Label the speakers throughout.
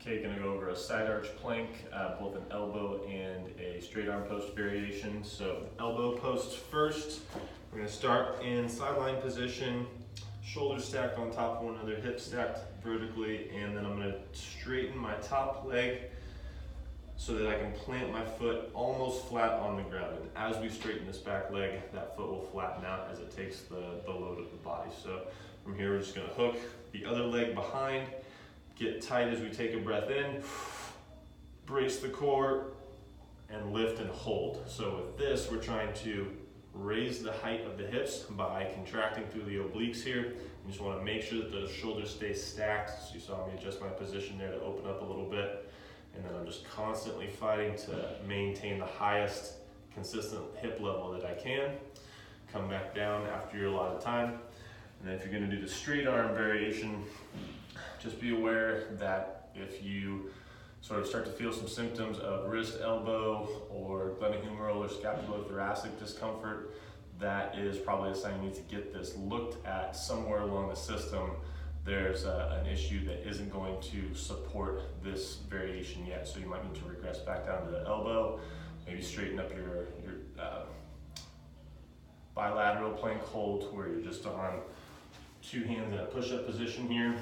Speaker 1: Okay, gonna go over a side arch plank, both an elbow and a straight arm post variation. So elbow post first. We're gonna start in sideline position, shoulders stacked on top of one another, hips stacked vertically, and then I'm gonna straighten my top leg so that I can plant my foot almost flat on the ground. And as we straighten this back leg, that foot will flatten out as it takes the load of the body. So from here, we're just gonna hook the other leg behind, get tight as we take a breath in, brace the core, and lift and hold. So with this, we're trying to raise the height of the hips by contracting through the obliques here. You just want to make sure that the shoulders stay stacked. So you saw me adjust my position there to open up a little bit. And then I'm just constantly fighting to maintain the highest consistent hip level that I can. Come back down after your allotted time. And then if you're going to do the straight arm variation, just be aware that if you sort of start to feel some symptoms of wrist, elbow, or glenohumeral or scapulothoracic discomfort, that is probably a sign you need to get this looked at somewhere along the system. There's an issue that isn't going to support this variation yet. So you might need to regress back down to the elbow, maybe straighten up your bilateral plank hold where you're just on two hands in a push-up position here.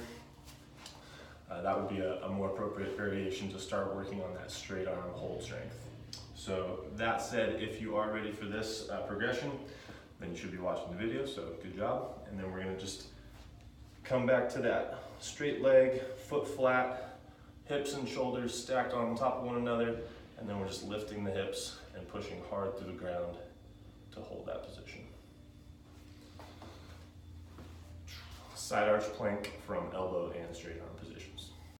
Speaker 1: That would be a more appropriate variation to start working on that straight arm hold strength. So that said, if you are ready for this progression, then you should be watching the video, so good job. And then we're gonna just come back to that straight leg, foot flat, hips and shoulders stacked on top of one another, and then we're just lifting the hips and pushing hard through the ground to hold that position. Side arch plank from elbow and straight arm